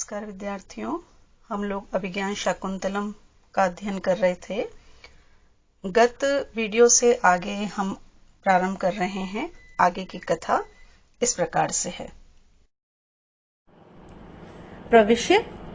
नमस्कार विद्यार्थियों, हम लोग अभिज्ञान शाकुंतलम का अध्ययन कर रहे थे। गत वीडियो से आगे हम प्रारंभ कर रहे हैं। आगे की कथा इस प्रकार से है।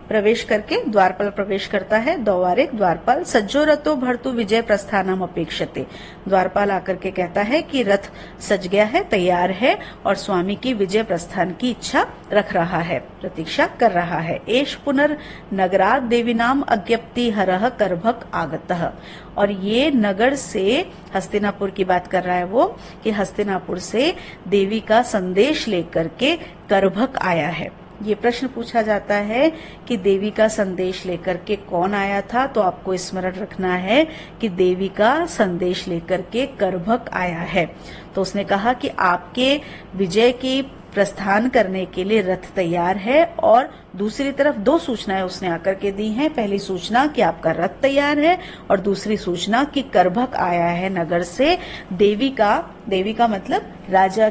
प्रवेश करके द्वारपाल प्रवेश करता है। द्वारिक द्वारपाल सज्जो रथो भर्तु विजय प्रस्थानम अपेक्षते। द्वारपाल आकर के कहता है कि रथ सज गया है, तैयार है और स्वामी की विजय प्रस्थान की इच्छा रख रहा है, प्रतीक्षा कर रहा है। एष पुनर् नगरात् देवीनाम अज्ञप्ति हरः करभक आगतः। और ये नगर से, हस्तिनापुर की बात कर रहा है वो, कि हस्तिनापुर से देवी का संदेश लेकर के करभक आया है। ये प्रश्न पूछा जाता है कि देवी का संदेश लेकर के कौन आया था, तो आपको स्मरण रखना है कि देवी का संदेश लेकर के करभक आया है। तो उसने कहा कि आपके विजय की प्रस्थान करने के लिए रथ तैयार है, और दूसरी तरफ दो सूचनाएं उसने आकर के दी हैं। पहली सूचना कि आपका रथ तैयार है, और दूसरी सूचना कि करभक आया है नगर से। देवी का मतलब राजा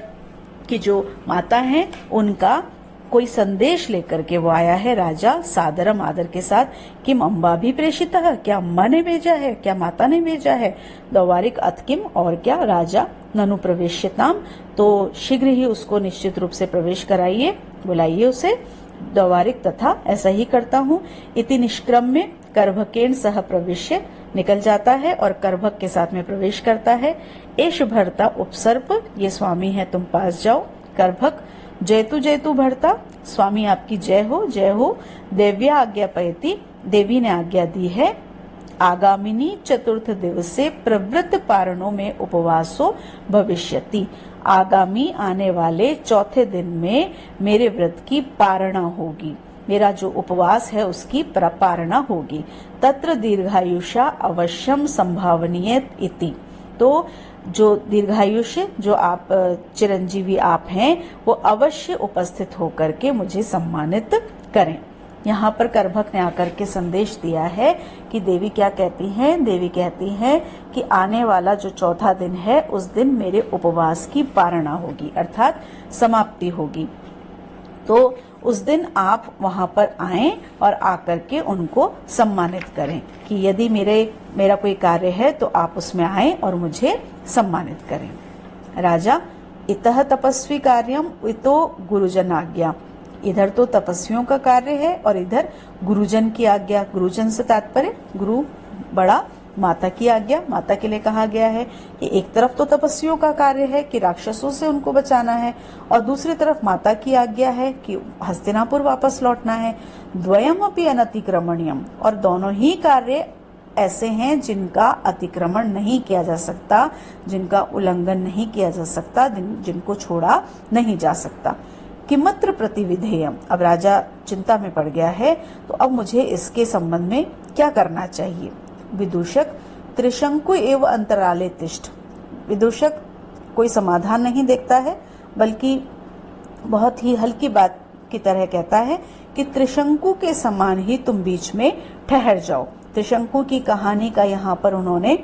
की जो माता है उनका कोई संदेश लेकर के वो आया है। राजा सादरम आदर के साथ, किम अम्बा भी प्रेषित है, क्या अम्बा ने भेजा है, क्या माता ने भेजा है। द्वारिक अथ किम, और क्या। राजा ननु प्रवेश्यताम, तो शीघ्र ही उसको निश्चित रूप से प्रवेश कराइए, बुलाइए उसे। द्वारिक तथा, ऐसा ही करता हूँ। इति निष्क्रम में करभकेन सह प्रवेश्य, निकल जाता है और करभक के साथ में प्रवेश करता है। एष भर्ता उपसर्प, ये स्वामी है, तुम पास जाओ। करभक जयतु भरता, स्वामी आपकी जय हो, जय हो। देव्या आज्ञा पयति, देवी ने आज्ञा दी है। आगामिनी चतुर्थ दिवसे प्रवृत्त पारणों में उपवासो भविष्यति। आगामी आने वाले चौथे दिन में मेरे व्रत की पारणा होगी, मेरा जो उपवास है उसकी पारणा होगी। तत्र दीर्घायुषा अवश्यम संभावनीय इति। तो जो दीर्घायुष्य, जो आप चिरंजीवी आप हैं, वो अवश्य उपस्थित होकर के मुझे सम्मानित करें। यहाँ पर करभक ने आकर के संदेश दिया है कि देवी क्या कहती हैं। देवी कहती हैं कि आने वाला जो चौथा दिन है उस दिन मेरे उपवास की पारणा होगी, अर्थात समाप्ति होगी। तो उस दिन आप वहां पर आएं और आकर के उनको सम्मानित करें कि यदि मेरा कोई कार्य है तो आप उसमें आएं और मुझे सम्मानित करें। राजा इतः तपस्वी कार्यम इतो गुरुजन आज्ञा। इधर तो तपस्वियों का कार्य है और इधर गुरुजन की आज्ञा। गुरुजन से तात्पर्य गुरु बड़ा, माता की आज्ञा। माता के लिए कहा गया है कि एक तरफ तो तपस्वियों का कार्य है कि राक्षसों से उनको बचाना है, और दूसरी तरफ माता की आज्ञा है कि हस्तिनापुर वापस लौटना है। द्वयम अपि अनतिक्रमणीयम, और दोनों ही कार्य ऐसे हैं जिनका अतिक्रमण नहीं किया जा सकता, जिनका उल्लंघन नहीं किया जा सकता, जिनको छोड़ा नहीं जा सकता। किमत्र प्रतिविधेयम, अब राजा चिंता में पड़ गया है, तो अब मुझे इसके संबंध में क्या करना चाहिए। विदूषक त्रिशंकु एवं अंतराले तिष्ठ। विदूषक कोई समाधान नहीं देखता है, बल्कि बहुत ही हल्की बात की तरह कहता है कि त्रिशंकु के समान ही तुम बीच में ठहर जाओ। त्रिशंकु की कहानी का यहाँ पर उन्होंने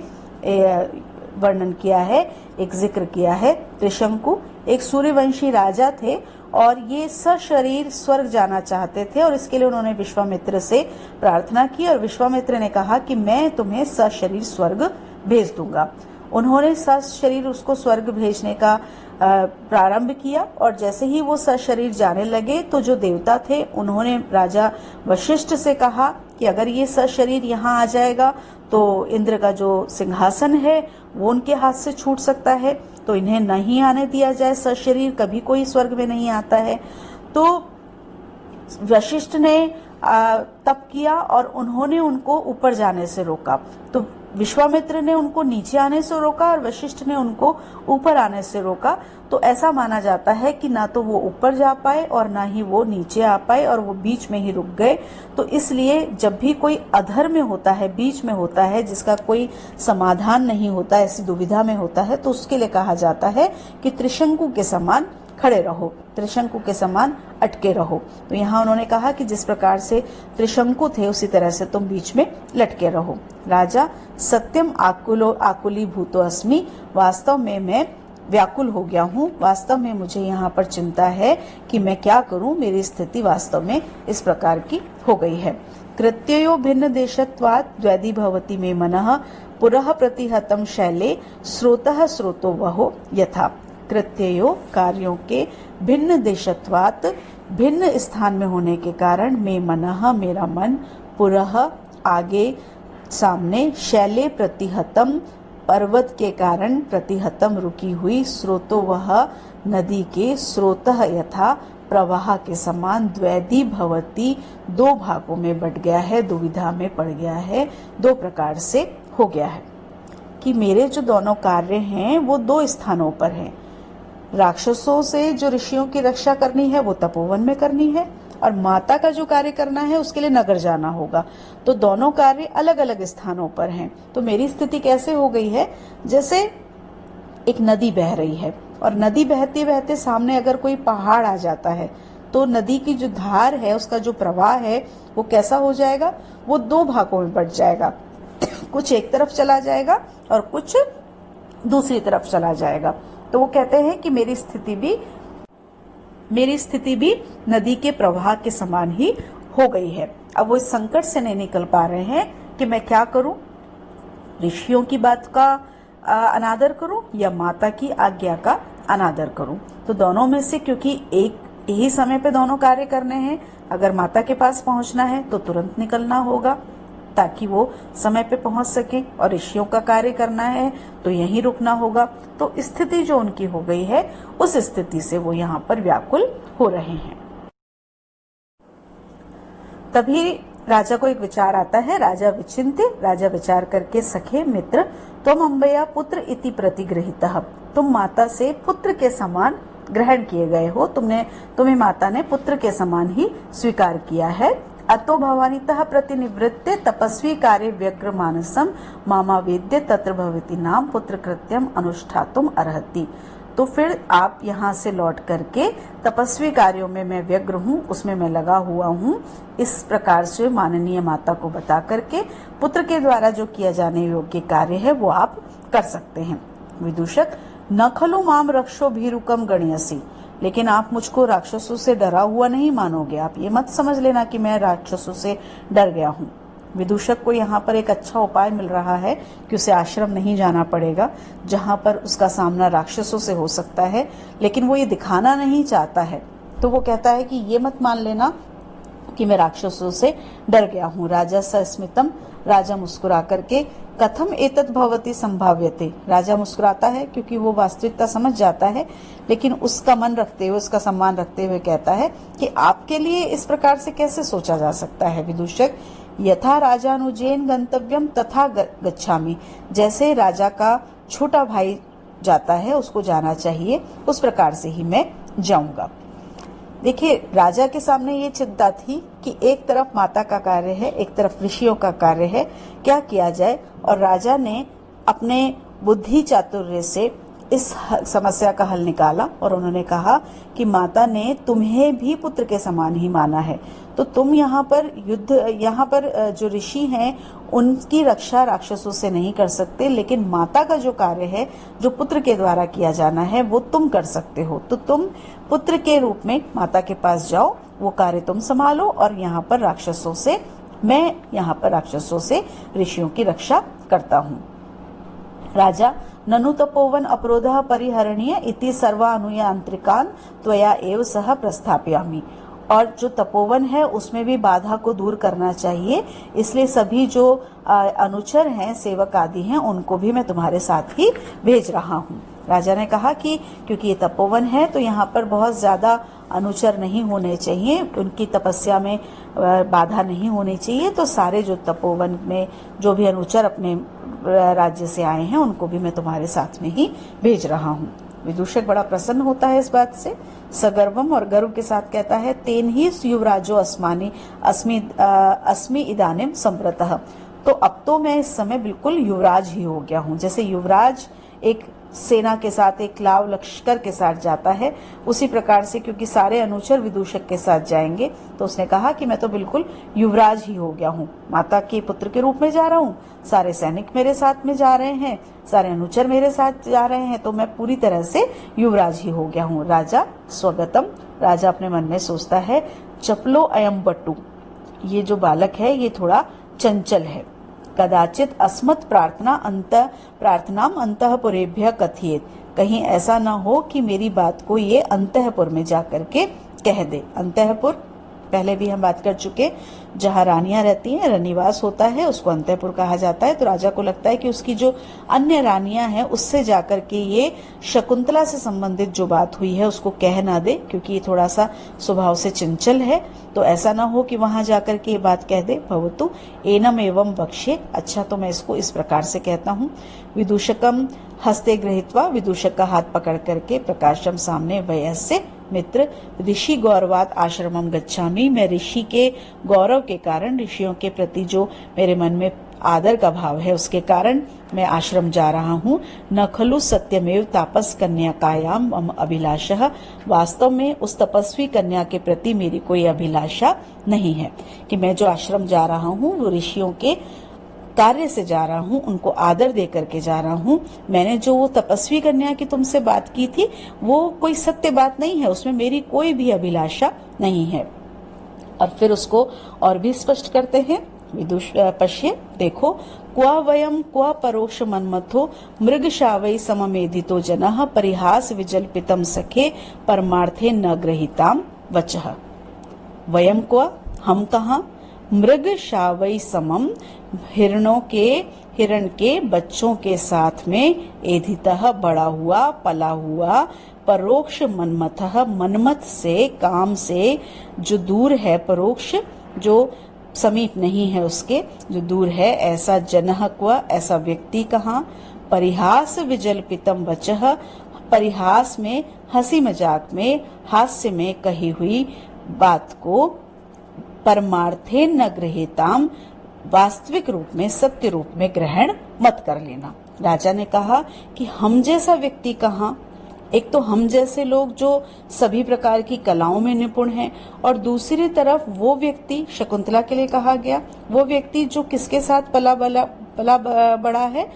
वर्णन किया है, एक जिक्र किया है। त्रिशंकु एक सूर्यवंशी राजा थे और ये सशरीर स्वर्ग जाना चाहते थे, और इसके लिए उन्होंने विश्वामित्र से प्रार्थना की, और विश्वामित्र ने कहा कि मैं तुम्हें सशरीर स्वर्ग भेज दूंगा। उन्होंने सशरीर उसको स्वर्ग भेजने का प्रारंभ किया, और जैसे ही वो सशरीर जाने लगे तो जो देवता थे उन्होंने राजा वशिष्ठ से कहा कि अगर ये सशरीर यहाँ आ जाएगा तो इंद्र का जो सिंहासन है वो उनके हाथ से छूट सकता है, तो इन्हें नहीं आने दिया जाए सशरीर, कभी कोई स्वर्ग में नहीं आता है। तो वशिष्ठ ने तप किया और उन्होंने उनको ऊपर जाने से रोका। तो विश्वामित्र ने उनको नीचे आने से रोका और वशिष्ठ ने उनको ऊपर आने से रोका। तो ऐसा माना जाता है कि ना तो वो ऊपर जा पाए और ना ही वो नीचे आ पाए, और वो बीच में ही रुक गए। तो इसलिए जब भी कोई अधर में होता है, बीच में होता है, जिसका कोई समाधान नहीं होता, ऐसी दुविधा में होता है, तो उसके लिए कहा जाता है कि त्रिशंकु के समान खड़े रहो, त्रिशंकु के समान अटके रहो। तो यहाँ उन्होंने कहा कि जिस प्रकार से त्रिशंकु थे उसी तरह से तुम बीच में लटके रहो। राजा सत्यम आकुली भूतो अस्मि, वास्तव में मैं व्याकुल हो गया हूँ। वास्तव में मुझे यहाँ पर चिंता है कि मैं क्या करूँ। मेरी स्थिति वास्तव में इस प्रकार की हो गई है। कृत्ययो भिन्न देशत्वात् द्वैधी भवति मे मनः पुरः प्रतिहतम शैले स्रोतः स्रोतो वहो यथा। कृत्ययो कार्यों के भिन्न देशत्वात् भिन्न स्थान में होने के कारण मे मनः मेरा मन पुरः आगे सामने शैले प्रतिहतम पर्वत के कारण प्रतिहतम रुकी हुई स्रोतो वह नदी के स्रोतः यथा प्रवाह के समान द्वैधी भवती दो भागों में बट गया है, दुविधा में पड़ गया है, दो प्रकार से हो गया है कि मेरे जो दोनों कार्य हैं वो दो स्थानों पर हैं। राक्षसों से जो ऋषियों की रक्षा करनी है वो तपोवन में करनी है और माता का जो कार्य करना है उसके लिए नगर जाना होगा। तो दोनों कार्य अलग अलग स्थानों पर हैं। तो मेरी स्थिति कैसे हो गई है, जैसे एक नदी बह रही है और नदी बहते बहते सामने अगर कोई पहाड़ आ जाता है तो नदी की जो धार है उसका जो प्रवाह है वो कैसा हो जाएगा, वो दो भागों में बट जाएगा। कुछ एक तरफ चला जाएगा और कुछ दूसरी तरफ चला जाएगा। तो वो कहते हैं कि मेरी स्थिति भी नदी के प्रवाह के समान ही हो गई है। अब वो इस संकट से नहीं निकल पा रहे हैं कि मैं क्या करूं, ऋषियों की बात का अनादर करूं या माता की आज्ञा का अनादर करूं। तो दोनों में से, क्योंकि एक ही समय पे दोनों कार्य करने हैं, अगर माता के पास पहुंचना है तो तुरंत निकलना होगा ताकि वो समय पे पहुंच सके, और ऋषियों का कार्य करना है तो यहीं रुकना होगा। तो स्थिति जो उनकी हो गई है उस स्थिति से वो यहाँ पर व्याकुल हो रहे हैं। तभी राजा को एक विचार आता है। राजा विचिंत्य, राजा विचार करके सखे मित्र तुम अम्बया पुत्र इति प्रतिगृहीतः, तुम माता से पुत्र के समान ग्रहण किए गए हो, तुम्हें माता ने पुत्र के समान ही स्वीकार किया है। अतो भवानीतः प्रतिनिवृत्ते तपस्वी कार्य व्यग्र मानसम मामा वेद्य तत्र भवति नाम पुत्र कृत्यम अनुष्ठातुम अर्हति। तो फिर आप यहाँ से लौट करके तपस्वी कार्यों में मैं व्यग्र हूँ, उसमें मैं लगा हुआ हूँ, इस प्रकार से माननीय माता को बता करके पुत्र के द्वारा जो किया जाने योग्य कार्य है वो आप कर सकते हैं। विदूषक न खलु माम रक्षो भीरुकम गण्यसी, लेकिन आप मुझको राक्षसों से डरा हुआ नहीं मानोगे। आप ये मत समझ लेना कि मैं राक्षसों से डर गया हूँ। विदूषक को यहाँ पर एक अच्छा उपाय मिल रहा है कि उसे आश्रम नहीं जाना पड़ेगा जहाँ पर उसका सामना राक्षसों से हो सकता है, लेकिन वो ये दिखाना नहीं चाहता है। तो वो कहता है कि ये मत मान लेना कि मैं राक्षसों से डर गया हूँ। राजा सस्मितम, राजा मुस्कुरा करके कथम एतत् भवति संभाव्यते, राजा मुस्कुराता है क्योंकि वो वास्तविकता समझ जाता है, लेकिन उसका मन रखते हुए, उसका सम्मान रखते हुए कहता है कि आपके लिए इस प्रकार से कैसे सोचा जा सकता है। विदूषक यथा राजानुजेन गंतव्यम तथा गच्छामि, जैसे राजा का छोटा भाई जाता है उसको जाना चाहिए, उस प्रकार से ही मैं जाऊंगा। देखिए, राजा के सामने ये चिंता थी कि एक तरफ माता का कार्य है, एक तरफ ऋषियों का कार्य है, क्या किया जाए। और राजा ने अपने बुद्धि चातुर्य से इस समस्या का हल निकाला और उन्होंने कहा कि माता ने तुम्हें भी पुत्र के समान ही माना है, तो तुम यहाँ पर जो ऋषि हैं उनकी रक्षा राक्षसों से नहीं कर सकते, लेकिन माता का जो कार्य है, जो पुत्र के द्वारा किया जाना है, वो तुम कर सकते हो। तो तुम पुत्र के रूप में माता के पास जाओ, वो कार्य तुम संभालो, और मैं यहाँ पर राक्षसों से ऋषियों की रक्षा करता हूँ। राजा ननु तपोवन अपरोधः परिहरणीय इति सर्वानुयांत्रिकान् त्वया एव सह प्रस्थापयामि, और जो तपोवन है उसमें भी बाधा को दूर करना चाहिए, इसलिए सभी जो अनुचर हैं, सेवक आदि हैं, उनको भी मैं तुम्हारे साथ ही भेज रहा हूँ। राजा ने कहा कि क्योंकि ये तपोवन है तो यहाँ पर बहुत ज्यादा अनुचर नहीं होने चाहिए, उनकी तपस्या में बाधा नहीं होनी चाहिए, तो सारे जो तपोवन में जो भी अनुचर अपने राज्य से आए हैं उनको भी मैं तुम्हारे साथ में ही भेज रहा हूँ। विदूषक बड़ा प्रसन्न होता है इस बात से, सगर्वम और गर्व के साथ कहता है तेन ही युवराजो अस्मि इदानीम संप्रतः, तो अब तो मैं इस समय बिल्कुल युवराज ही हो गया हूँ। जैसे युवराज एक सेना के साथ, एक लाव लश्कर के साथ जाता है, उसी प्रकार से क्योंकि सारे अनुचर विदूषक के साथ जाएंगे, तो उसने कहा कि मैं तो बिल्कुल युवराज ही हो गया हूँ, माता के पुत्र के रूप में जा रहा हूँ, सारे सैनिक मेरे साथ में जा रहे हैं, सारे अनुचर मेरे साथ जा रहे हैं, तो मैं पूरी तरह से युवराज ही हो गया हूँ। राजा स्वगतम, राजा अपने मन में सोचता है, चपलो अयम बट्टू, ये जो बालक है ये थोड़ा चंचल है, कदाचित अस्मत् प्रार्थनाम अंतःपुरेभ्यः कथयेत्, कहीं ऐसा ना हो कि मेरी बात को ये अंतःपुर में जाकर के कह दे। अंतःपुर पहले भी हम बात कर चुके, जहाँ रानियां रहती हैं, रनिवास होता है, उसको अंतःपुर कहा जाता है। तो राजा को लगता है कि उसकी जो अन्य रानियां हैं उससे जाकर के ये शकुंतला से संबंधित जो बात हुई है उसको कह ना दे, क्योंकि ये थोड़ा सा स्वभाव से चंचल है, तो ऐसा ना हो कि वहां जाकर के ये बात कह दे। भवतु एनम एवं बक्ष्ये, अच्छा तो मैं इसको इस प्रकार से कहता हूँ। विदूषकम हस्ते गृहीत्वा, विदूषक का हाथ पकड़ करके, प्रकाशम सामने वयस्य मित्र ऋषि गौरवात आश्रमम गच्छामि, मैं ऋषि के गौरव के कारण, ऋषियों के प्रति जो मेरे मन में आदर का भाव है उसके कारण मैं आश्रम जा रहा हूँ। न खलु सत्यमेव तापस कन्याकायाम मम अभिलाषः, वास्तव में उस तपस्वी कन्या के प्रति मेरी कोई अभिलाषा नहीं है, कि मैं जो आश्रम जा रहा हूँ वो ऋषियों के कार्य से जा रहा हूँ, उनको आदर दे करके जा रहा हूँ। मैंने जो वो तपस्वी कन्या की तुमसे बात की थी वो कोई सत्य बात नहीं है, उसमें मेरी कोई भी अभिलाषा नहीं है। और फिर उसको और भी स्पष्ट करते हैं, विदुष पश्य, देखो, क्वा वयम क्वा परोक्ष मन्मथो मृगशावै सममेधितो जनः परिहास विजल्पितम सखे परमार्थे न ग्रहीताम वचः। वयम क्वा, हम कहाँ, मृग शावई समम, हिरण के बच्चों के साथ में, एधितः बड़ा हुआ, पला हुआ, परोक्ष मनमथः, मनमथ से, काम से जो दूर है, परोक्ष जो समीप नहीं है उसके, जो दूर है, ऐसा जनः क्व, ऐसा व्यक्ति कहाँ, परिहास विजल्पितम वचः, परिहास में, हंसी मजाक में, हास्य में कही हुई बात को, परमार्थे न गृहीताम, वास्तविक रूप में, सत्य रूप में ग्रहण मत कर लेना। राजा ने कहा कि हम जैसा व्यक्ति कहाँ, एक तो हम जैसे लोग जो सभी प्रकार की कलाओं में निपुण हैं, और दूसरी तरफ वो व्यक्ति, शकुंतला के लिए कहा गया, वो व्यक्ति जो किसके साथ पला बड़ा है,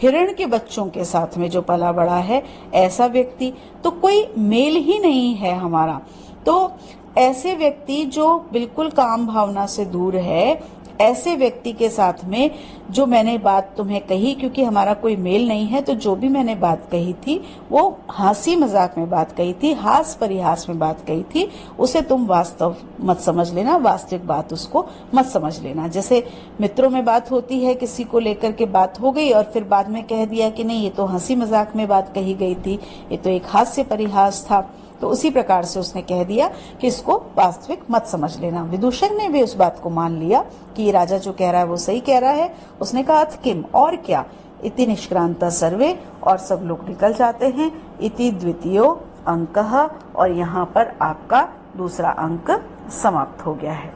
हिरण के बच्चों के साथ में जो पला बड़ा है, ऐसा व्यक्ति, तो कोई मेल ही नहीं है हमारा। तो ऐसे व्यक्ति जो बिल्कुल काम भावना से दूर है, ऐसे व्यक्ति के साथ में जो मैंने बात तुम्हें कही, क्योंकि हमारा कोई मेल नहीं है, तो जो भी मैंने बात कही थी वो हंसी मजाक में बात कही थी, हास परिहास में बात कही थी, उसे तुम वास्तव मत समझ लेना, वास्तविक बात उसको मत समझ लेना। जैसे मित्रों में बात होती है, किसी को लेकर के बात हो गई और फिर बाद में कह दिया कि नहीं, ये तो हंसी मजाक में बात कही गई थी, ये तो एक हास्य परिहास था, तो उसी प्रकार से उसने कह दिया कि इसको वास्तविक मत समझ लेना। विदूषक ने भी उस बात को मान लिया कि ये राजा जो कह रहा है वो सही कह रहा है। उसने कहा किम, और क्या, इति निष्क्रांत सर्वे, और सब लोग निकल जाते हैं। इति द्वितीयो अंकः, और यहाँ पर आपका दूसरा अंक समाप्त हो गया है।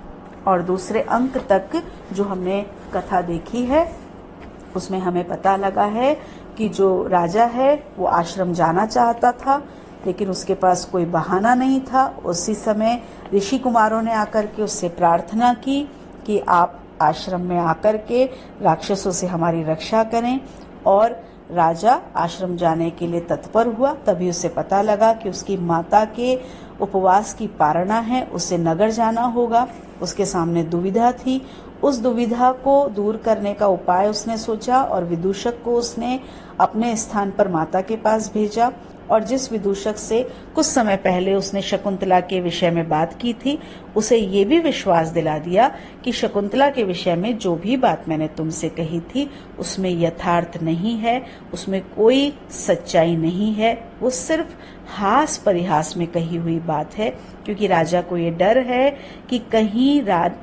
और दूसरे अंक तक जो हमने कथा देखी है उसमें हमें पता लगा है कि जो राजा है वो आश्रम जाना चाहता था, लेकिन उसके पास कोई बहाना नहीं था। उसी समय ऋषि कुमारों ने आकर के उससे प्रार्थना की कि आप आश्रम में आकर के राक्षसों से हमारी रक्षा करें, और राजा आश्रम जाने के लिए तत्पर हुआ। तभी उसे पता लगा कि उसकी माता के उपवास की पारणा है, उसे नगर जाना होगा। उसके सामने दुविधा थी, उस दुविधा को दूर करने का उपाय उसने सोचा, और विदूषक को उसने अपने स्थान पर माता के पास भेजा। और जिस विदूषक से कुछ समय पहले उसने शकुंतला के विषय में बात की थी, उसे ये भी विश्वास दिला दिया कि शकुंतला के विषय में जो भी बात मैंने तुमसे कही थी उसमें यथार्थ नहीं है, उसमें कोई सच्चाई नहीं है, वो सिर्फ हास परिहास में कही हुई बात है। क्योंकि राजा को ये डर है कि कहीं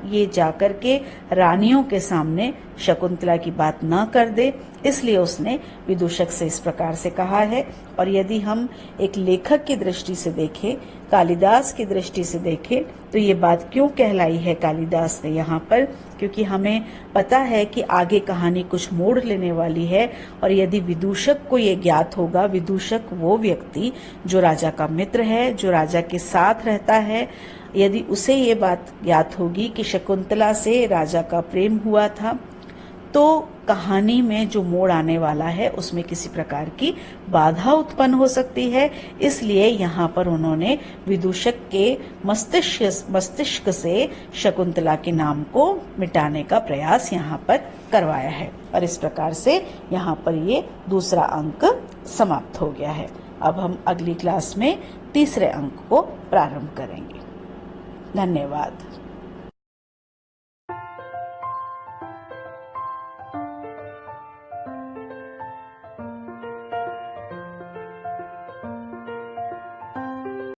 ये जाकर के रानियों के सामने शकुंतला की बात न कर दे, इसलिए उसने विदूषक से इस प्रकार से कहा है। और यदि हम एक लेखक की दृष्टि से देखें कालिदास की दृष्टि से देखें तो ये बात क्यों कहलाई है कालिदास ने यहाँ पर, क्योंकि हमें पता है कि आगे कहानी कुछ मोड़ लेने वाली है। और यदि विदूषक को ये ज्ञात होगा, विदूषक वो व्यक्ति जो राजा का मित्र है, जो राजा के साथ रहता है, यदि उसे ये बात ज्ञात होगी कि शकुंतला से राजा का प्रेम हुआ था, तो कहानी में जो मोड़ आने वाला है उसमें किसी प्रकार की बाधा उत्पन्न हो सकती है। इसलिए यहाँ पर उन्होंने विदूषक के मस्तिष्क से शकुंतला के नाम को मिटाने का प्रयास यहाँ पर करवाया है। और इस प्रकार से यहाँ पर ये दूसरा अंक समाप्त हो गया है। अब हम अगली क्लास में तीसरे अंक को प्रारंभ करेंगे। धन्यवाद।